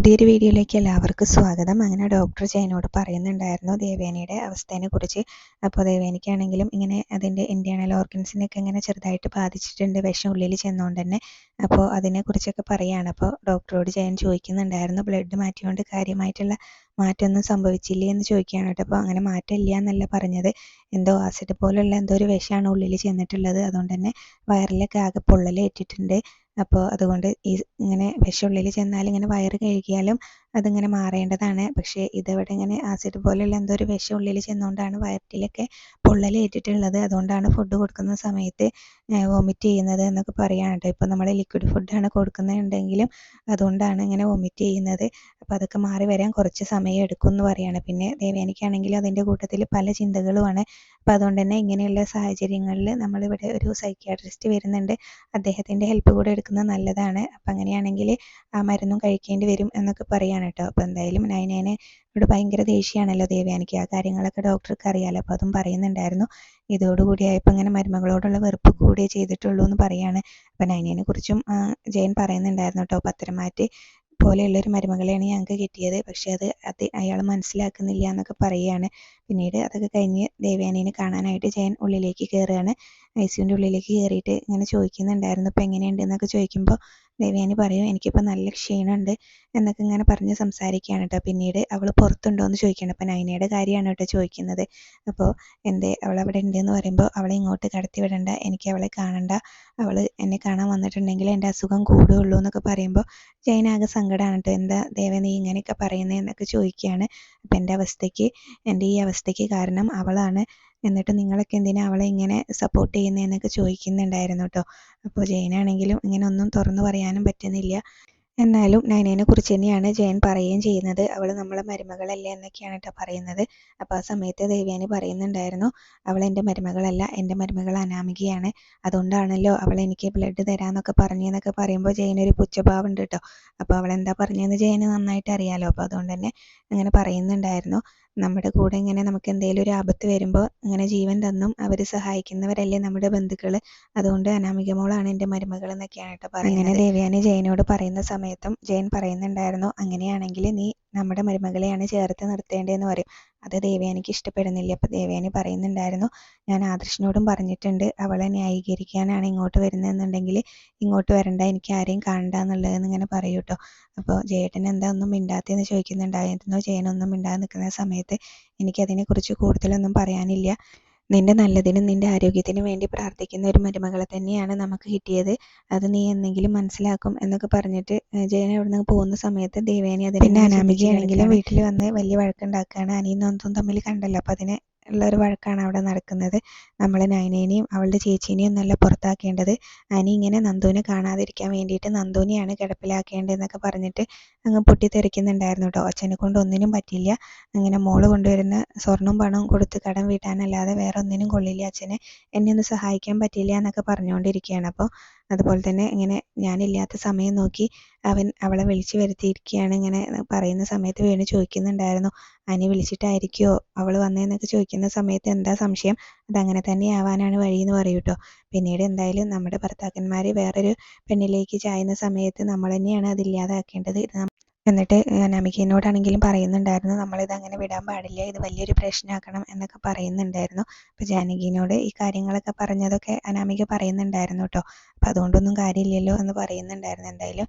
പുതിയൊരു വീഡിയോയിലേക്ക് എല്ലാവർക്കും സ്വാഗതം. അങ്ങനെ ഡോക്ടർ ജയനോട് പറയുന്നുണ്ടായിരുന്നു ദേവയാനിയുടെ അവസ്ഥയെക്കുറിച്ച്. അപ്പോൾ ദേവയാനിക്കാണെങ്കിലും ഇങ്ങനെ അതിൻ്റെ ഇൻറ്റേർണൽ ഓർഗൻസിനെയൊക്കെ ഇങ്ങനെ ചെറുതായിട്ട് ബാധിച്ചിട്ടുണ്ട്, വിഷം ഉള്ളിൽ ചെന്നുകൊണ്ട് തന്നെ. അപ്പോൾ അതിനെക്കുറിച്ചൊക്കെ പറയുകയാണ്. അപ്പോൾ ഡോക്ടറോട് ജയൻ ചോദിക്കുന്നുണ്ടായിരുന്നു, ബ്ലഡ് മാറ്റിയോണ്ട് കാര്യമായിട്ടുള്ള മാറ്റമൊന്നും സംഭവിച്ചില്ലേ എന്ന് ചോദിക്കുകയാണ് കേട്ടോ. അപ്പോൾ അങ്ങനെ മാറ്റമില്ല എന്നല്ല പറഞ്ഞത്, എന്തോ ആസിഡ് പോലുള്ള എന്തോ ഒരു വിഷമാണ് ഉള്ളിൽ ചെന്നിട്ടുള്ളത്, അതുകൊണ്ട് തന്നെ വയറിലൊക്കെ ആകെ പൊള്ളലേറ്റിട്ടുണ്ട്. അപ്പോൾ അതുകൊണ്ട് ഇങ്ങനെ വിഷം ഉള്ളിൽ ചെന്നാൽ ഇങ്ങനെ വയറ് കഴുകിയാലും അതിങ്ങനെ മാറേണ്ടതാണ്. പക്ഷേ ഇതിവിടെ ഇങ്ങനെ ആസിഡ് പോലെയുള്ള എന്തോ ഒരു വിഷം ഉള്ളിൽ ചെന്നുകൊണ്ടാണ് വയറ്റിലൊക്കെ പൊള്ളലേറ്റിട്ടുള്ളത്. അതുകൊണ്ടാണ് ഫുഡ് കൊടുക്കുന്ന സമയത്ത് വൊമിറ്റ് ചെയ്യുന്നത് എന്നൊക്കെ പറയുകയാണ് കേട്ടോ. ഇപ്പോൾ നമ്മൾ ലിക്വിഡ് ഫുഡാണ് കൊടുക്കുന്നുണ്ടെങ്കിലും അതുകൊണ്ടാണ് ഇങ്ങനെ വൊമിറ്റ് ചെയ്യുന്നത്. അപ്പോൾ അതൊക്കെ മാറി വരാൻ കുറച്ച് സമയം എടുക്കും എന്ന് പറയുകയാണ്. പിന്നെ ദേവയാനിക്കാണെങ്കിലും അതിൻ്റെ കൂട്ടത്തിൽ പല ചിന്തകളുമാണ്. അപ്പോൾ അതുകൊണ്ട് തന്നെ ഇങ്ങനെയുള്ള സാഹചര്യങ്ങളിൽ നമ്മളിവിടെ ഒരു സൈക്യാട്രിസ്റ്റ് വരുന്നുണ്ട്, അദ്ദേഹത്തിൻ്റെ ഹെൽപ്പ് കൂടെ എടുക്കുന്നത് നല്ലതാണ്. അപ്പം അങ്ങനെയാണെങ്കിൽ ആ മരുന്നും കഴിക്കേണ്ടി വരും എന്നൊക്കെ പറയുകയാണ് കേട്ടോ. അപ്പോൾ എന്തായാലും നയനയോട് ഭയങ്കര ദേഷ്യമാണല്ലോ ദേവയാനിക്ക്, ആ കാര്യങ്ങളൊക്കെ ഡോക്ടർക്ക് അറിയാമല്ലോ. അപ്പോൾ അതും പറയുന്നുണ്ടായിരുന്നു. ഇതോടുകൂടിയായപ്പോൾ ഇങ്ങനെ മരുമകളോടുള്ള വെറുപ്പ് കൂടിയേ ചെയ്തിട്ടുള്ളൂ എന്ന് പറയുകയാണ്. അപ്പോൾ നയനയെ കുറിച്ചും ജയൻ പറയുന്നുണ്ടായിരുന്നു കേട്ടോ, പത്തരമാറ്റ് പോലെയുള്ളൊരു മരുമകളെയാണ് ഞങ്ങൾക്ക് കിട്ടിയത്, പക്ഷേ അത് അയാൾ മനസ്സിലാക്കുന്നില്ല എന്നൊക്കെ പറയുകയാണ്. പിന്നീട് അതൊക്കെ കഴിഞ്ഞ് ദേവയാനീനെ കാണാനായിട്ട് ജയൻ ഉള്ളിലേക്ക് കയറുകയാണ്. ഐസിയുൻ്റെ ഉള്ളിലേക്ക് കയറിയിട്ട് ഇങ്ങനെ ചോദിക്കുന്നുണ്ടായിരുന്നു, ഇപ്പോൾ എങ്ങനെയുണ്ട് എന്നൊക്കെ ചോദിക്കുമ്പോൾ ദേവയാനി പറയും, എനിക്കിപ്പോൾ നല്ല ക്ഷീണമുണ്ട് എന്നൊക്കെ ഇങ്ങനെ പറഞ്ഞ് സംസാരിക്കുകയാണ് കേട്ടോ. പിന്നീട് അവൾ പുറത്തുണ്ടോ എന്ന് ചോദിക്കുകയാണ്. അപ്പോൾ നയനയുടെ കാര്യമാണ് കേട്ടോ ചോദിക്കുന്നത്. അപ്പോൾ അവൾ അവിടെ ഉണ്ട് എന്ന് പറയുമ്പോൾ അവളെ ഇങ്ങോട്ട് കടത്തി വിടണ്ട, എനിക്ക് അവളെ കാണണ്ട, അവൾ എന്നെ കാണാൻ വന്നിട്ടുണ്ടെങ്കിൽ എൻ്റെ അസുഖം കൂടുകയുള്ളൂ എന്നൊക്കെ പറയുമ്പോൾ ജയൻ ആകെ സങ്കടമാണ് കേട്ടോ. എന്താ ദേവ നീ ഇങ്ങനെയൊക്കെ പറയുന്നത് എന്നൊക്കെ ചോദിക്കുകയാണ്. അപ്പം എൻ്റെ ഈ അവസ്ഥയ്ക്ക് കാരണം അവളാണ്, എന്നിട്ട് നിങ്ങളൊക്കെ എന്തിനാ അവളെ ഇങ്ങനെ സപ്പോർട്ട് ചെയ്യുന്നതെന്നൊക്കെ ചോദിക്കുന്നുണ്ടായിരുന്നു കേട്ടോ. അപ്പോൾ ജയനാണെങ്കിലും ഇങ്ങനെ ഒന്നും തുറന്നു പറയാനും പറ്റുന്നില്ല. എന്നാലും നയനയെ കുറിച്ച് തന്നെയാണ് ജയൻ പറയുകയും ചെയ്യുന്നത്. അവൾ നമ്മളെ മരുമകളല്ലേ എന്നൊക്കെയാണ് കേട്ടോ പറയുന്നത്. അപ്പോൾ ആ സമയത്ത് ദേവയാനി പറയുന്നുണ്ടായിരുന്നു, അവൾ എൻ്റെ മരുമകളല്ല, എൻ്റെ മരുമകൾ അനാമികയാണ്, അതുകൊണ്ടാണല്ലോ അവൾ എനിക്ക് ബ്ലഡ് തരാമെന്നൊക്കെ പറഞ്ഞതെന്നൊക്കെ പറയുമ്പോൾ ജയനൊരു പുച്ഛഭാവം ഉണ്ട് കേട്ടോ. അപ്പോൾ അവൾ എന്താ പറഞ്ഞതെന്ന് ജയന് നന്നായിട്ട് അറിയാമല്ലോ. അപ്പോൾ അതുകൊണ്ട് തന്നെ അങ്ങനെ പറയുന്നുണ്ടായിരുന്നു, നമ്മുടെ കൂടെ ഇങ്ങനെ നമുക്ക് എന്തെങ്കിലും ഒരു ആപത്ത് വരുമ്പോൾ ഇങ്ങനെ ജീവൻ തന്നും അവർ സഹായിക്കുന്നവരല്ലേ നമ്മുടെ ബന്ധുക്കൾ, അതുകൊണ്ട് അനാമിക മോളാണ് എൻ്റെ മരുമകൾ എന്നൊക്കെയാണ് കേട്ടോ പറയുന്നത്. അങ്ങനെ ദേവയാനി ജയനോട് പറയുന്ന സമയത്തും ജയൻ പറയുന്നുണ്ടായിരുന്നു, അങ്ങനെയാണെങ്കിൽ നീ നമ്മുടെ മരുമകളെയാണ് ചേർത്ത് നിർത്തേണ്ടതെന്ന് പറയും. അത് ദേവയാനിക്ക് ഇഷ്ടപ്പെടുന്നില്ല. അപ്പോൾ ദേവയാനി പറയുന്നുണ്ടായിരുന്നു, ഞാൻ ആദർശിനോടും പറഞ്ഞിട്ടുണ്ട്, അവളെ ന്യായീകരിക്കാനാണ് ഇങ്ങോട്ട് വരുന്നതെന്നുണ്ടെങ്കിൽ ഇങ്ങോട്ട് വരണ്ട, എനിക്ക് ആരെയും കാണണ്ട എന്നുള്ളതെന്ന് ഇങ്ങനെ പറയൂ കേട്ടോ. അപ്പോൾ ജയേട്ടൻ എന്താ ഒന്നും മിണ്ടാത്തതെന്ന് ചോദിക്കുന്നുണ്ടായിരുന്നു. ജയനൊന്നും മിണ്ടാതെ നിൽക്കുന്ന സമയത്ത്, എനിക്കതിനെക്കുറിച്ച് കൂടുതലൊന്നും പറയാനില്ല, നിന്റെ നല്ലതിനും നിന്റെ ആരോഗ്യത്തിനും വേണ്ടി പ്രാർത്ഥിക്കുന്ന ഒരു മരുമകളെ തന്നെയാണ് നമുക്ക് കിട്ടിയത്, അത് നീ എന്തെങ്കിലും മനസ്സിലാക്കും എന്നൊക്കെ പറഞ്ഞിട്ട് ജയൻ അവിടെ നിന്ന് പോകുന്ന സമയത്ത് ദേവയാനി അതിന് പിന്നെ അനാമികയാണെങ്കിലും വീട്ടിൽ വന്ന് വലിയ വഴക്കുണ്ടാക്കുകയാണ്. അനിയും നന്ദും തമ്മിൽ കണ്ടല്ലോ, അപ്പോൾ അതിന് ഉള്ളൊരു വഴക്കാണ് അവിടെ നടക്കുന്നത്. നമ്മൾ നയനേനെയും അവളുടെ ചേച്ചീനെയും നല്ല പുറത്താക്കേണ്ടത്, അനി ഇങ്ങനെ നന്ദുവിനെ കാണാതിരിക്കാൻ വേണ്ടിയിട്ട് നന്ദുവിനെയാണ് കിടപ്പിലാക്കേണ്ടതെന്നൊക്കെ പറഞ്ഞിട്ട് അങ്ങ് പൊട്ടിത്തെറിക്കുന്നുണ്ടായിരുന്നു കേട്ടോ. അച്ഛനെ കൊണ്ട് ഒന്നിനും പറ്റില്ല, അങ്ങനെ മോള് കൊണ്ടുവരുന്ന സ്വർണ്ണവും പണവും കൊടുത്ത് കടം വീട്ടാനല്ലാതെ വേറെ ഒന്നിനും കൊള്ളില്ല അച്ഛനെ, എന്നെ ഒന്ന് സഹായിക്കാൻ പറ്റില്ല എന്നൊക്കെ പറഞ്ഞുകൊണ്ടിരിക്കുകയാണ്. അപ്പോൾ അതുപോലെ തന്നെ ഇങ്ങനെ ഞാനില്ലാത്ത സമയം നോക്കി അവളെ വിളിച്ചു വരുത്തിയിരിക്കുകയാണ്. ഇങ്ങനെ പറയുന്ന സമയത്ത് വേണു ചോദിക്കുന്നുണ്ടായിരുന്നു, അനി വിളിച്ചിട്ടായിരിക്കുമോ അവൾ വന്നതെന്നൊക്കെ ചോദിക്കുന്ന സമയത്ത് എന്താ സംശയം, അതങ്ങനെ തന്നെ ആവാനാണ് വഴിയെന്ന് പറയൂ കേട്ടോ. പിന്നീട് എന്തായാലും നമ്മുടെ ഭർത്താക്കന്മാർ വേറൊരു പെണ്ണിലേക്ക് ചായുന്ന സമയത്ത് നമ്മൾ തന്നെയാണ് അതില്ലാതാക്കേണ്ടത്. എന്നിട്ട് അനാമികയോടാണെങ്കിലും പറയുന്നുണ്ടായിരുന്നു, നമ്മളിത് അങ്ങനെ വിടാൻ പാടില്ല, ഇത് വലിയൊരു പ്രശ്നമാക്കണം എന്നൊക്കെ പറയുന്നുണ്ടായിരുന്നു. അപ്പോൾ ജാനകിനോട് ഈ കാര്യങ്ങളൊക്കെ പറഞ്ഞതൊക്കെ അനാമിക പറയുന്നുണ്ടായിരുന്നു കേട്ടോ. അപ്പോൾ അതുകൊണ്ടൊന്നും കാര്യമില്ലല്ലോ എന്ന് പറയുന്നുണ്ടായിരുന്നു. എന്തായാലും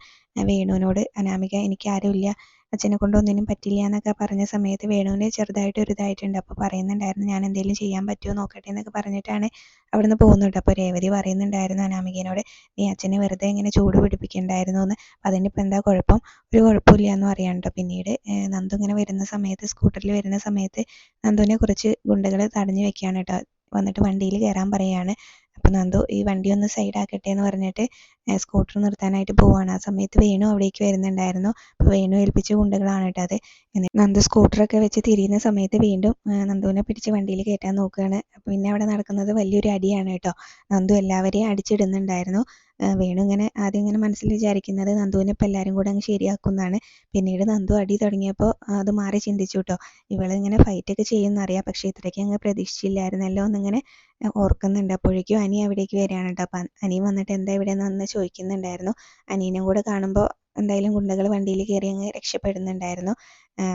വേണുവിനോട് അനാമിക എനിക്ക് ആരുമില്ല, അച്ഛനെ കൊണ്ട് ഒന്നിനും പറ്റില്ല എന്നൊക്കെ പറഞ്ഞ സമയത്ത് വേണുവിന് ചെറുതായിട്ട് ഒരു ഇതായിട്ടുണ്ട്. അപ്പോൾ പറയുന്നുണ്ടായിരുന്നു, ഞാൻ എന്തെങ്കിലും ചെയ്യാൻ പറ്റുമോ നോക്കട്ടെ എന്നൊക്കെ പറഞ്ഞിട്ടാണ് അവിടെ നിന്ന് പോകുന്നുണ്ട്. അപ്പോൾ രേവതി പറയുന്നുണ്ടായിരുന്നു അനാമികയോട്, നീ അച്ഛനെ വെറുതെ ഇങ്ങനെ ചൂട് പിടിപ്പിക്കണ്ടായിരുന്നു എന്ന്, അതിനിപ്പോൾ എന്താ കുഴപ്പം, ഒരു കുഴപ്പമില്ല എന്ന് പറയാൻ കേട്ടോ. പിന്നീട് നന്ദു ഇങ്ങനെ വരുന്ന സമയത്ത്, സ്കൂട്ടറിൽ വരുന്ന സമയത്ത് നന്ദുവിനെ കുറച്ച് ഗുണ്ടകൾ തടഞ്ഞു വെക്കുകയാണ് കേട്ടോ. വന്നിട്ട് വണ്ടിയിൽ കയറാൻ പറയുകയാണ്. അപ്പോൾ നന്ദു ഈ വണ്ടി ഒന്ന് സൈഡാക്കട്ടെ എന്ന് പറഞ്ഞിട്ട് സ്കൂട്ടർ നിർത്താനായിട്ട് പോവുകയാണ്. ആ സമയത്ത് വേണു അവിടേക്ക് വരുന്നുണ്ടായിരുന്നു. അപ്പോൾ വേണു ഏൽപ്പിച്ച ഗുണ്ടകളാണ് കേട്ടോ അത്. എന്നിട്ട് നന്ദു സ്കൂട്ടറൊക്കെ വെച്ച് തിരിയുന്ന സമയത്ത് വീണ്ടും നന്ദുവിനെ പിടിച്ച് വണ്ടിയിൽ കയറ്റാൻ നോക്കുകയാണ്. അപ്പോൾ പിന്നെ അവിടെ നടക്കുന്നത് വലിയൊരു അടിയാണ് കേട്ടോ. നന്ദു എല്ലാവരെയും അടിച്ചിടുന്നുണ്ടായിരുന്നു. വേണു ഇങ്ങനെ ആദ്യം ഇങ്ങനെ മനസ്സിൽ വിചാരിക്കുന്നത് നന്ദുവിനെ ഇപ്പം എല്ലാവരും കൂടെ അങ്ങ് ശരിയാക്കുമെന്നാണ്. പിന്നീട് നന്ദു അടി തുടങ്ങിയപ്പോൾ അത് മാറി ചിന്തിച്ചു കേട്ടോ. ഇവളിങ്ങനെ ഫൈറ്റൊക്കെ ചെയ്യുമെന്നറിയാം, പക്ഷേ ഇത്രയ്ക്ക് അങ്ങ് പ്രതീക്ഷിച്ചില്ലായിരുന്നല്ലോ എന്നിങ്ങനെ ഓർക്കുന്നുണ്ട്. അപ്പോഴേക്കും അനി അവിടേക്ക് വരികയാണ് കേട്ടോ. അപ്പം അനിയും വന്നിട്ട് എന്താ ഇവിടെ നിന്ന് ചോദിക്കുന്നുണ്ടായിരുന്നു. അനീനും കൂടെ കാണുമ്പോൾ എന്തായാലും ഗുണ്ടകൾ വണ്ടിയിൽ കയറി അങ്ങ് രക്ഷപ്പെടുന്നുണ്ടായിരുന്നു.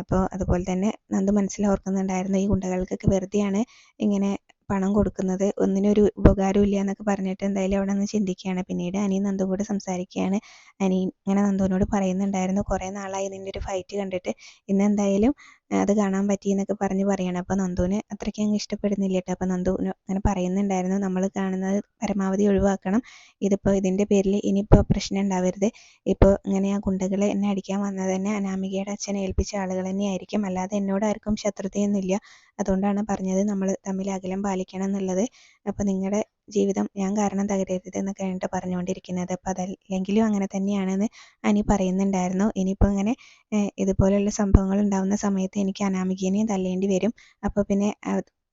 അപ്പോൾ അതുപോലെ തന്നെ നന്ദു മനസ്സിൽ ഓർക്കുന്നുണ്ടായിരുന്നു, ഈ ഗുണ്ടകൾക്കൊക്കെ വെറുതെയാണ് ഇങ്ങനെ പണം കൊടുക്കുന്നത്, ഒന്നിനും ഒരു ഉപകാരവും ഇല്ല എന്നൊക്കെ പറഞ്ഞിട്ട് എന്തായാലും അവിടെ നിന്ന് ചിന്തിക്കുകയാണ്. പിന്നീട് അനിയും നന്ദും കൂടെ സംസാരിക്കുകയാണ്. അനി ഇങ്ങനെ നന്ദുവിനോട് പറയുന്നുണ്ടായിരുന്നു, കുറേ നാളായി നിൻ്റെ ഒരു ഫൈറ്റ് കണ്ടിട്ട്, ഇന്ന് എന്തായാലും അത് കാണാൻ പറ്റി എന്നൊക്കെ പറയണം. അപ്പോൾ നന്ദുവിന് അത്രയ്ക്ക് അങ്ങ് ഇഷ്ടപ്പെടുന്നില്ല കേട്ടോ. അപ്പോൾ നന്ദു അങ്ങനെ പറയുന്നുണ്ടായിരുന്നു, നമ്മൾ കാണുന്നത് പരമാവധി ഒഴിവാക്കണം, ഇതിപ്പോൾ ഇതിൻ്റെ പേരിൽ ഇനിയിപ്പോൾ പ്രശ്നം ഉണ്ടാവരുത്. ഇപ്പോൾ ഇങ്ങനെ ആ ഗുണ്ടകൾ എന്നെ അടിക്കാൻ വന്നത് തന്നെ അനാമികയുടെ അച്ഛനെ ഏൽപ്പിച്ച ആളുകൾ തന്നെയായിരിക്കും, അല്ലാതെ എന്നോട് ആർക്കും ശത്രുതയൊന്നുമില്ല. അതുകൊണ്ടാണ് പറഞ്ഞത് നമ്മൾ തമ്മിൽ അകലം പാലിക്കണം എന്നുള്ളത്. അപ്പോൾ നിങ്ങളുടെ ജീവിതം ഞാൻ കാരണം തകരരുത് എന്നൊക്കെയാണ് പറഞ്ഞുകൊണ്ടിരിക്കുന്നത്. അപ്പോൾ അതല്ലെങ്കിലും അങ്ങനെ തന്നെയാണെന്ന് അനി പറയുന്നുണ്ടായിരുന്നു. ഇനിയിപ്പോൾ ഇങ്ങനെ ഇതുപോലെയുള്ള സംഭവങ്ങൾ ഉണ്ടാകുന്ന സമയത്ത് എനിക്ക് അനാമികേനെയും തല്ലേണ്ടി വരും. അപ്പോൾ പിന്നെ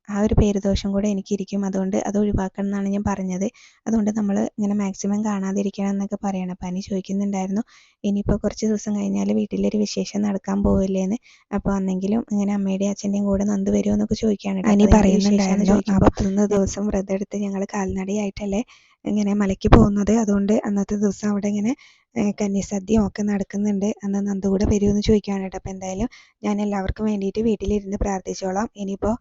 ആ ഒരു പേരുദോഷം കൂടെ എനിക്കിരിക്കും, അതുകൊണ്ട് അത് ഒഴിവാക്കണം എന്നാണ് ഞാൻ പറഞ്ഞത്. അതുകൊണ്ട് നമ്മൾ ഇങ്ങനെ മാക്സിമം കാണാതിരിക്കണം എന്നൊക്കെ പറയണം. അപ്പോൾ അനി ചോദിക്കുന്നുണ്ടായിരുന്നു, ഇനിയിപ്പോൾ കുറച്ച് ദിവസം കഴിഞ്ഞാൽ വീട്ടിലൊരു വിശേഷം നടക്കാൻ പോവില്ലേന്ന്, അപ്പോൾ അന്നെങ്കിലും ഇങ്ങനെ അമ്മയുടെയും അച്ഛൻ്റെയും കൂടെ നന്ദു വരുമോ എന്നൊക്കെ ചോദിക്കുകയാണ്. അനി പറയുന്നുണ്ടായിരുന്നു, 41 ദിവസം വ്രതം എടുത്ത് ഞങ്ങൾ കാൽനടയായിട്ടല്ലേ ഇങ്ങനെ മലയ്ക്ക് പോകുന്നത്, അതുകൊണ്ട് അന്നത്തെ ദിവസം അവിടെ ഇങ്ങനെ കന്യാസദ്യയും ഒക്കെ നടക്കുന്നുണ്ട്, അന്ന് നന്ദു കൂടെ വരുമെന്ന് ചോദിക്കുകയാണ് കേട്ടോ. അപ്പോൾ എന്തായാലും ഞാൻ എല്ലാവർക്കും വേണ്ടിയിട്ട് വീട്ടിലിരുന്ന് പ്രാർത്ഥിച്ചോളാം, ഇനിയിപ്പോൾ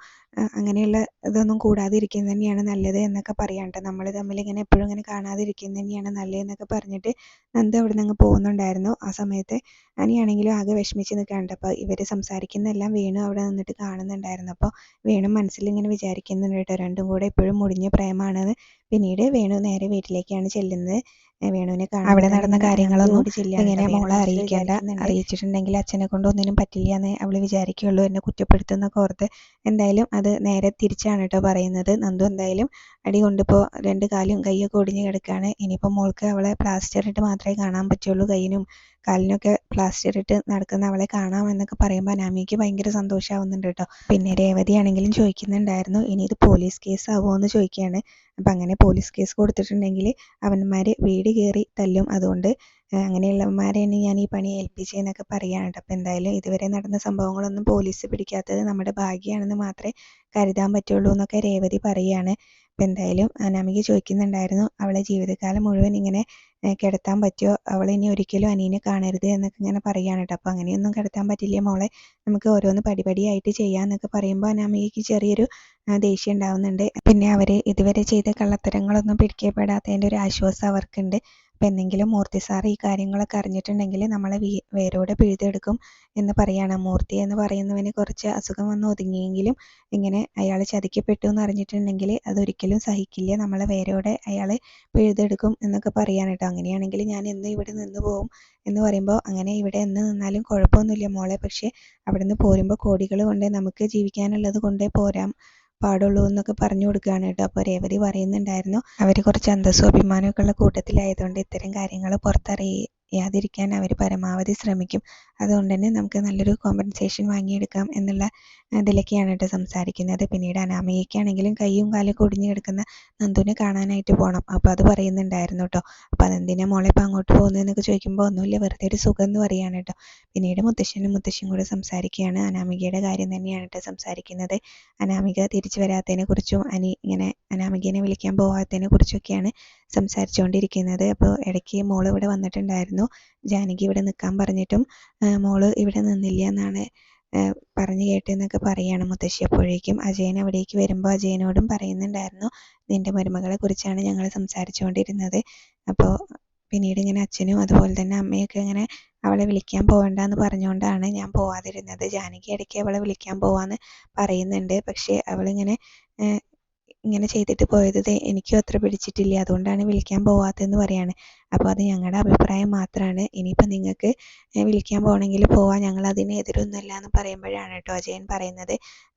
അങ്ങനെയുള്ള ഇതൊന്നും കൂടാതിരിക്കുന്നത് തന്നെയാണ് നല്ലത് എന്നൊക്കെ പറയാം കേട്ടോ. നമ്മൾ തമ്മിൽ ഇങ്ങനെ എപ്പോഴും ഇങ്ങനെ കാണാതിരിക്കുന്നത് തന്നെയാണ് നല്ലത് എന്നൊക്കെ പറഞ്ഞിട്ട് നന്ദു അവിടെ നിന്ന് അങ്ങ് പോകുന്നുണ്ടായിരുന്നു. ആ സമയത്ത് അനിയാണെങ്കിലും ആകെ വിഷമിച്ച് നിൽക്കാണ്ട്. അപ്പോൾ ഇവർ സംസാരിക്കുന്നതെല്ലാം വേണു അവിടെ നിന്നിട്ട് കാണുന്നുണ്ടായിരുന്നു. അപ്പോൾ വേണു മനസ്സിൽ ഇങ്ങനെ വിചാരിക്കുന്നുണ്ട് കേട്ടോ, രണ്ടും കൂടെ എപ്പോഴും മുടിഞ്ഞ പ്രേമാണെന്ന്. പിന്നീട് വേണു നേരെ വീട്ടിലേക്കാണ് ചെല്ലുന്നത്. വേണുവിനെ കാണാൻ അവിടെ നടന്ന കാര്യങ്ങളൊന്നും ഇങ്ങനെ മോളെ അറിയിക്കേണ്ട, അറിയിച്ചിട്ടുണ്ടെങ്കിൽ അച്ഛനെ കൊണ്ട് ഒന്നിനും പറ്റില്ല എന്ന് അവൾ വിചാരിക്കുകയുള്ളൂ, എന്നെ കുറ്റപ്പെടുത്തുന്നൊക്കെ ഓർത്ത്. എന്തായാലും അത് നേരെ തിരിച്ചാണ് കേട്ടോ പറയുന്നത്. നന്ദു എന്തായാലും അടി കൊണ്ടിപ്പോൾ 2 കാലും കൈയൊക്കെ ഒടിഞ്ഞ് കിടക്കുകയാണ്. ഇനിയിപ്പോൾ മോൾക്ക് അവളെ പ്ലാസ്റ്റർ ഇട്ട് മാത്രമേ കാണാൻ പറ്റുള്ളൂ, കൈയിനും കാലിനൊക്കെ പ്ലാസ്റ്റർ ഇട്ട് നടക്കുന്ന അവളെ കാണാമെന്നൊക്കെ പറയുമ്പോൾ അനാമിക്ക് ഭയങ്കര സന്തോഷമാവുന്നുണ്ട് കേട്ടോ. പിന്നെ രേവതി ആണെങ്കിലും ചോദിക്കുന്നുണ്ടായിരുന്നു, ഇനി ഇത് പോലീസ് കേസ് ആവുമോ എന്ന് ചോദിക്കുകയാണ്. അപ്പം അങ്ങനെ പോലീസ് കേസ് കൊടുത്തിട്ടുണ്ടെങ്കിൽ അവന്മാർ വീട് കയറി തല്ലും, അതുകൊണ്ട് അങ്ങനെയുള്ളവന്മാരെയാണ് ഞാൻ ഈ പണി ഏൽപ്പിച്ചതെന്നൊക്കെ പറയുകയാണ് കേട്ടോ. അപ്പോൾ എന്തായാലും ഇതുവരെ നടന്ന സംഭവങ്ങളൊന്നും പോലീസ് പിടിക്കാത്തത് നമ്മുടെ ഭാഗ്യമാണെന്ന് മാത്രമേ കരുതാൻ പറ്റുള്ളൂ എന്നൊക്കെ രേവതി പറയുകയാണ്. അപ്പോൾ എന്തായാലും അനാമിക ചോദിക്കുന്നുണ്ടായിരുന്നു, അവളെ ജീവിതകാലം മുഴുവൻ ഇങ്ങനെ കിടത്താൻ പറ്റുമോ, അവൾ ഇനി ഒരിക്കലും അനീനെ കാണരുത് എന്നൊക്കെ ഇങ്ങനെ പറയുകയാണ് കേട്ടോ. അപ്പോൾ അങ്ങനെയൊന്നും കിടത്താൻ പറ്റില്ല മോളെ, നമുക്ക് ഓരോന്ന് പടിപടിയായിട്ട് ചെയ്യാമെന്നൊക്കെ പറയുമ്പോൾ അനാമികയ്ക്ക് ചെറിയൊരു ദേഷ്യം ഉണ്ടാവുന്നുണ്ട്. പിന്നെ അവർ ഇതുവരെ ചെയ്ത കള്ളത്തരങ്ങളൊന്നും പിടിക്കപ്പെടാത്തതിൻ്റെ ഒരു ആശ്വാസം അവർക്കുണ്ട്. അപ്പോൾ എന്തെങ്കിലും മൂർത്തി സാർ ഈ കാര്യങ്ങളൊക്കെ അറിഞ്ഞിട്ടുണ്ടെങ്കിൽ നമ്മളെ വേരോടെ പിഴുതെടുക്കും എന്ന് പറയുകയാണ്. മൂർത്തി എന്ന് പറയുന്നവന് കുറച്ച് അസുഖം വന്ന് ഒതുങ്ങിയെങ്കിലും ഇങ്ങനെ അയാൾ ചതിക്കപ്പെട്ടു എന്ന് അറിഞ്ഞിട്ടുണ്ടെങ്കിൽ അതൊരിക്കലും സഹിക്കില്ല, നമ്മളെ വേരോടെ അയാൾ പിഴുതെടുക്കും എന്നൊക്കെ പറയാൻ കേട്ടോ. അങ്ങനെയാണെങ്കിൽ ഞാൻ എന്ന് ഇവിടെ നിന്ന് പോകും എന്ന് പറയുമ്പോൾ, അങ്ങനെ ഇവിടെ എന്ന് നിന്നാലും കുഴപ്പമൊന്നുമില്ല മോളെ, പക്ഷേ അവിടെ നിന്ന് പോരുമ്പോൾ കോടികൾ കൊണ്ടേ നമുക്ക് ജീവിക്കാനുള്ളത് കൊണ്ടേ പോരാൻ പാടുള്ളൂ എന്നൊക്കെ പറഞ്ഞു കൊടുക്കുകയാണ് കേട്ടോ. അപ്പോൾ രേവതി പറയുന്നുണ്ടായിരുന്നു, അവർ കുറച്ച് അന്തസ്സും അഭിമാനമൊക്കെ ഉള്ള കൂട്ടത്തിലായതുകൊണ്ട് ഇത്തരം കാര്യങ്ങൾ പുറത്തറിയാതിരിക്കാൻ അവർ പരമാവധി ശ്രമിക്കും, അതുകൊണ്ട് തന്നെ നമുക്ക് നല്ലൊരു കോമ്പൻസേഷൻ വാങ്ങിയെടുക്കാം എന്നുള്ള ഇതിലൊക്കെയാണ് കേട്ടോ സംസാരിക്കുന്നത്. പിന്നീട് അനാമികയ്ക്കാണെങ്കിലും കൈയും കാലും ഒടിഞ്ഞു കിടക്കുന്ന നന്ദുവിനെ കാണാനായിട്ട് പോകണം. അപ്പോൾ അത് പറയുന്നുണ്ടായിരുന്നു കേട്ടോ. അപ്പോൾ അതെന്തിനാ മോളെ ഇപ്പോൾ അങ്ങോട്ട് പോകുന്നതെന്നൊക്കെ ചോദിക്കുമ്പോൾ ഒന്നുമില്ല, വെറുതെ ഒരു സുഖം എന്ന് പറയുകയാണ് കേട്ടോ. പിന്നീട് മുത്തശ്ശനും മുത്തശ്ശിയും കൂടെ സംസാരിക്കുകയാണ്. അനാമികയുടെ കാര്യം തന്നെയാണ് കേട്ടോ സംസാരിക്കുന്നത്. അനാമിക തിരിച്ചു വരാത്തതിനെ കുറിച്ചും ഇങ്ങനെ അനാമികനെ വിളിക്കാൻ പോകാത്തതിനെ കുറിച്ചൊക്കെയാണ് സംസാരിച്ചുകൊണ്ടിരിക്കുന്നത്. അപ്പോൾ ഇടയ്ക്ക് മോള് ഇവിടെ വന്നിട്ടുണ്ടായിരുന്നു, ജാനകി ഇവിടെ നിൽക്കാൻ പറഞ്ഞിട്ടും മോള് ഇവിടെ നിന്നില്ല എന്നാണ് പറഞ്ഞു കേട്ടെന്നൊക്കെ പറയുകയാണ് മുത്തശ്ശി. അപ്പോഴേക്കും അജയൻ അവിടേക്ക് വരുമ്പോൾ അജയനോടും പറയുന്നുണ്ടായിരുന്നു, നിൻ്റെ മരുമകളെ കുറിച്ചാണ് ഞങ്ങൾ സംസാരിച്ചുകൊണ്ടിരുന്നത്. അപ്പോൾ പിന്നീട് ഇങ്ങനെ അച്ഛനും അതുപോലെ തന്നെ അമ്മയൊക്കെ ഇങ്ങനെ അവളെ വിളിക്കാൻ പോകണ്ടെന്ന് പറഞ്ഞുകൊണ്ടാണ് ഞാൻ പോവാതിരുന്നത്. ജാനകി ഇടയ്ക്ക് അവളെ വിളിക്കാൻ പോവാന്ന് പറയുന്നുണ്ട്, പക്ഷേ അവളിങ്ങനെ ഇങ്ങനെ ചെയ്തിട്ട് പോയത് എനിക്കും അത്ര പിടിച്ചിട്ടില്ല, അതുകൊണ്ടാണ് വിളിക്കാൻ പോവാത്തതെന്ന് പറയാണ്. അപ്പോൾ അത് ഞങ്ങളുടെ അഭിപ്രായം മാത്രമാണ്. ഇനിയിപ്പോൾ നിങ്ങൾക്ക് വിളിക്കാൻ പോകണമെങ്കിൽ പോവാം, ഞങ്ങളതിന് എതിരൊന്നുമല്ല എന്ന് പറയുമ്പോഴാണ് കേട്ടോ അജയൻ പറയുന്നത്,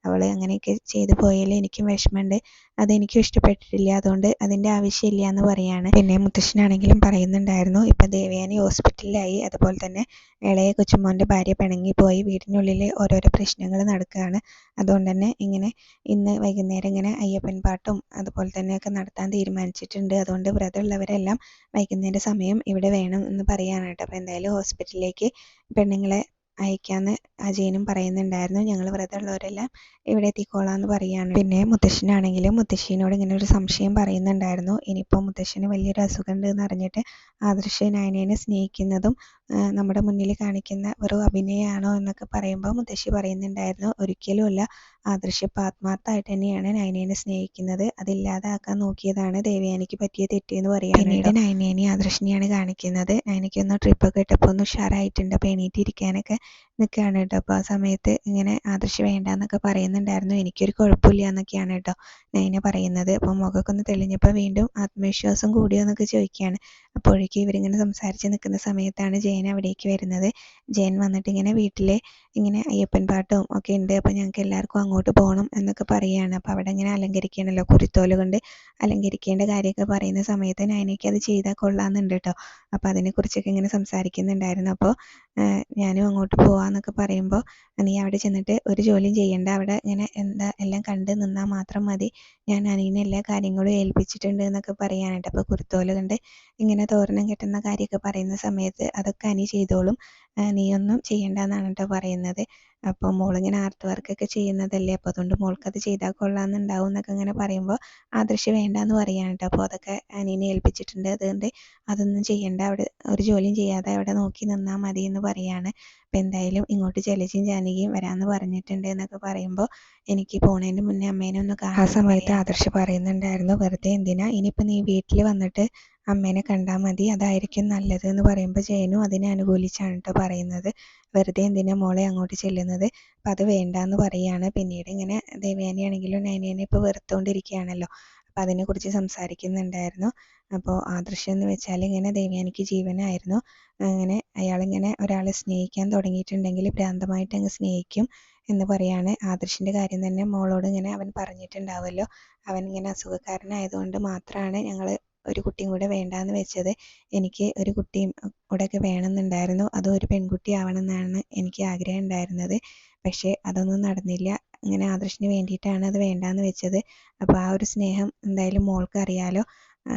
അവൾ അങ്ങനെയൊക്കെ ചെയ്തു പോയാൽ എനിക്കും വിഷമമുണ്ട്, അതെനിക്കും ഇഷ്ടപ്പെട്ടിട്ടില്ല, അതുകൊണ്ട് അതിൻ്റെ ആവശ്യമില്ല എന്ന് പറയാണ്. പിന്നെ മുത്തശ്ശനാണെങ്കിലും പറയുന്നുണ്ടായിരുന്നു, ഇപ്പം ദേവയാനി ഹോസ്പിറ്റലിലായി, അതുപോലെ തന്നെ ഇളയ കൊച്ചുമോൻ്റെ ഭാര്യ പിണങ്ങിപ്പോയി, വീടിനുള്ളിൽ ഓരോരോ പ്രശ്നങ്ങൾ നടക്കുകയാണ്, അതുകൊണ്ട് തന്നെ ഇങ്ങനെ ഇന്ന് വൈകുന്നേരം ഇങ്ങനെ അയ്യപ്പൻ പാട്ടും അതുപോലെ തന്നെയൊക്കെ നടത്താൻ തീരുമാനിച്ചിട്ടുണ്ട്, അതുകൊണ്ട് വ്രതമുള്ളവരെല്ലാം വൈകുന്നേര സമയം ഇവിടെ വേണം എന്ന് പറയാണ് കേട്ടോ. അപ്പോൾ എന്തായാലും ഹോസ്പിറ്റലിലേക്ക് പെണ്ണുങ്ങളെ അയക്കാമെന്ന് അജയനും പറയുന്നുണ്ടായിരുന്നു, ഞങ്ങൾ വ്രതമുള്ളവരെല്ലാം ഇവിടെ എത്തിക്കോളാം എന്ന് പറയാണ്. പിന്നെ മുത്തശ്ശനാണെങ്കിലും മുത്തശ്ശീനോട് ഇങ്ങനെ ഒരു സംശയം പറയുന്നുണ്ടായിരുന്നു, ഇനിയിപ്പോൾ മുത്തശ്ശന് വലിയൊരു അസുഖം ഉണ്ടെന്ന് അറിഞ്ഞിട്ട് ആദർശ് നയനേനെ സ്നേഹിക്കുന്നതും നമ്മുടെ മുന്നിൽ കാണിക്കുന്ന ഒരു അഭിനയമാണോ എന്നൊക്കെ പറയുമ്പോൾ മുത്തശ്ശി പറയുന്നുണ്ടായിരുന്നു, ഒരിക്കലുമല്ല, ആദർശ് ഇപ്പോൾ ആത്മാർത്ഥമായിട്ട് തന്നെയാണ് നയനേനെ സ്നേഹിക്കുന്നത്, അതില്ലാതാക്കാൻ നോക്കിയതാണ് ദേവയാനിക്ക് പറ്റിയ തെറ്റെന്ന് പറയാൻ. പിന്നീട് നയനേനെ ആദർശിനെയാണ് കാണിക്കുന്നത്, നയനയ്ക്കൊന്ന് ട്രിപ്പൊക്കെ ഇട്ടപ്പോൾ ഒന്ന് ഉഷാറായിട്ടുണ്ട്, അപ്പോൾ എണീറ്റിരിക്കാനൊക്കെ നിൽക്കുകയാണ് കേട്ടോ. അപ്പോൾ ആ സമയത്ത് ഇങ്ങനെ ആദർശ് വേണ്ടാന്നൊക്കെ പറയുന്നുണ്ടായിരുന്നു, എനിക്കൊരു കുഴപ്പമില്ല എന്നൊക്കെയാണ് കേട്ടോ നയന പറയുന്നത്. അപ്പോൾ മുഖമൊക്കെ ഒന്ന് തെളിഞ്ഞപ്പോൾ വീണ്ടും ആത്മവിശ്വാസം കൂടിയോ എന്നൊക്കെ ചോദിക്കുകയാണ്. അപ്പോഴേക്കും ഇവരിങ്ങനെ സംസാരിച്ച് നിൽക്കുന്ന സമയത്താണ് ജയൻ അവിടേക്ക് വരുന്നത്. ജയൻ വന്നിട്ട് ഇങ്ങനെ വീട്ടിൽ ഇങ്ങനെ അയ്യപ്പൻ പാട്ടും ഒക്കെ ഉണ്ട്, അപ്പോൾ ഞങ്ങൾക്ക് എല്ലാവർക്കും അങ്ങോട്ട് പോകണം എന്നൊക്കെ പറയുകയാണ്. അപ്പോൾ അവിടെ ഇങ്ങനെ അലങ്കരിക്കണമല്ലോ, കുരുത്തോല കൊണ്ട് അലങ്കരിക്കേണ്ട കാര്യമൊക്കെ പറയുന്ന സമയത്ത് നയനയ്ക്ക് അത് ചെയ്താൽ കൊള്ളാമെന്നുണ്ട് കേട്ടോ. അപ്പോൾ അതിനെക്കുറിച്ചൊക്കെ ഇങ്ങനെ സംസാരിക്കുന്നുണ്ടായിരുന്നു. അപ്പോൾ ഞാനും അങ്ങോട്ട് പോവാന്നൊക്കെ പറയുമ്പോൾ, നീ അവിടെ ചെന്നിട്ട് ഒരു ജോലിയും ചെയ്യണ്ട, അവിടെ ഇങ്ങനെ എന്താ എല്ലാം കണ്ട് നിന്നാൽ മാത്രം മതി, ഞാൻ അനിയനെ എല്ലാ കാര്യങ്ങളും ഏൽപ്പിച്ചിട്ടുണ്ട് എന്നൊക്കെ പറയാനായിട്ട്. അപ്പോൾ കുരുത്തോല കൊണ്ട് ഇങ്ങനെ തോരണം കെട്ടുന്ന കാര്യമൊക്കെ പറയുന്ന സമയത്ത് അതൊക്കെ അനി ചെയ്തോളും, നീയൊന്നും ചെയ്യണ്ട എന്നാണ് കേട്ടോ പറയുന്നത്. അപ്പോൾ മോളിങ്ങനെ ആർട്ട് വർക്കൊക്കെ ചെയ്യുന്നതല്ലേ, അപ്പോൾ അതുകൊണ്ട് മോൾക്കത് ചെയ്താൽ കൊള്ളാമെന്നുണ്ടാവും എന്നൊക്കെ ഇങ്ങനെ പറയുമ്പോൾ ആദർശ് വേണ്ടാന്ന് പറയാണ് കേട്ടോ. അപ്പോൾ അതൊക്കെ അനിയനെ ഏൽപ്പിച്ചിട്ടുണ്ട്, അതുകൊണ്ട് അതൊന്നും ചെയ്യണ്ട, അവിടെ ഒരു ജോലിയും ചെയ്യാതെ അവിടെ നോക്കി നിന്നാൽ മതി എന്ന് പറയാണ്. അപ്പോൾ എന്തായാലും ഇങ്ങോട്ട് ജലജയും ജാനകിയും വരാമെന്ന് പറഞ്ഞിട്ടുണ്ട് എന്നൊക്കെ പറയുമ്പോൾ, എനിക്ക് പോണതിൻ്റെ മുന്നേ അമ്മേനെ ഒന്ന് കാണാൻ. ആ സമയത്ത് ആദർശ് പറയുന്നുണ്ടായിരുന്നു, വെറുതെ എന്തിനാ, ഇനിയിപ്പോൾ നീ വീട്ടിൽ വന്നിട്ട് അമ്മേനെ കണ്ടാൽ മതി, അതായിരിക്കും നല്ലത് എന്ന് പറയുമ്പോൾ ജയനും അതിനെ അനുകൂലിച്ചാണ് കേട്ടോ പറയുന്നത്, വെറുതെ എന്തിനാ മോളെ അങ്ങോട്ട് ചെല്ലുന്നത്, അപ്പം അത് വേണ്ടാന്ന് പറയാണ്. പിന്നീട് ഇങ്ങനെ ദേവയാനിയാണെങ്കിലും നയനേനെ ഇപ്പോൾ വെറുത്തുകൊണ്ടിരിക്കുകയാണല്ലോ, അപ്പോൾ അതിനെക്കുറിച്ച് സംസാരിക്കുന്നുണ്ടായിരുന്നു. അപ്പോൾ ആദർശ് എന്ന് വെച്ചാൽ ഇങ്ങനെ ദേവയാനിക്ക് ജീവനായിരുന്നു, അങ്ങനെ അയാളിങ്ങനെ ഒരാളെ സ്നേഹിക്കാൻ തുടങ്ങിയിട്ടുണ്ടെങ്കിൽ ഭ്രാന്തമായിട്ട് അങ്ങ് സ്നേഹിക്കും എന്ന് പറയാണ്. ആദർശിൻ്റെ കാര്യം തന്നെ മോളോട് ഇങ്ങനെ അവൻ പറഞ്ഞിട്ടുണ്ടാവുമല്ലോ, അവൻ ഇങ്ങനെ അസുഖക്കാരനായതുകൊണ്ട് മാത്രമാണ് ഞങ്ങൾ ഒരു കുട്ടിയും കൂടെ വേണ്ടാന്ന് വെച്ചത്, എനിക്ക് ഒരു കുട്ടിയും കൂടെയൊക്കെ വേണമെന്നുണ്ടായിരുന്നു, അതും ഒരു പെൺകുട്ടി ആവണമെന്നാണ് എനിക്ക് ആഗ്രഹം ഉണ്ടായിരുന്നത്, പക്ഷേ അതൊന്നും നടന്നില്ല, ഇങ്ങനെ ആദർശിന് വേണ്ടിയിട്ടാണ് അത് വേണ്ടാന്ന് വെച്ചത്. അപ്പോൾ ആ ഒരു സ്നേഹം എന്തായാലും മോൾക്ക് അറിയാലോ,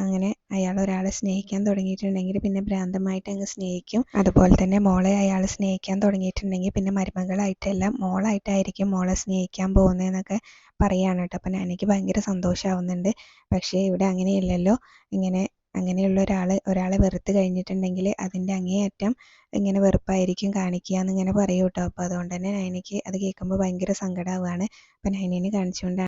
അങ്ങനെ അയാൾ ഒരാളെ സ്നേഹിക്കാൻ തുടങ്ങിയിട്ടുണ്ടെങ്കിൽ പിന്നെ ഭ്രാന്തമായിട്ട് അങ്ങ് സ്നേഹിക്കും, അതുപോലെ തന്നെ മോളെ അയാൾ സ്നേഹിക്കാൻ തുടങ്ങിയിട്ടുണ്ടെങ്കിൽ പിന്നെ മരുമകളായിട്ടല്ല മോളായിട്ടായിരിക്കും മോളെ സ്നേഹിക്കാൻ പോകുന്നതെന്നൊക്കെ പറയാണ് കേട്ടോ. അപ്പം എനിക്ക് ഭയങ്കര സന്തോഷമാവുന്നുണ്ട്, പക്ഷേ ഇവിടെ അങ്ങനെയല്ലല്ലോ, ഇങ്ങനെ അങ്ങനെയുള്ള ഒരാളെ വെറുത്ത് കഴിഞ്ഞിട്ടുണ്ടെങ്കിൽ അതിൻ്റെ അങ്ങേയറ്റം ഇങ്ങനെ വെറുപ്പായിരിക്കും കാണിക്കുക എന്നിങ്ങനെ പറയും കേട്ടോ. അപ്പോൾ അതുകൊണ്ട് തന്നെ നയനയ്ക്ക് അത് കേൾക്കുമ്പോൾ ഭയങ്കര സങ്കടമാവുകയാണ്. അപ്പം നയനേനെ കാണിച്ചുകൊണ്ടാണ്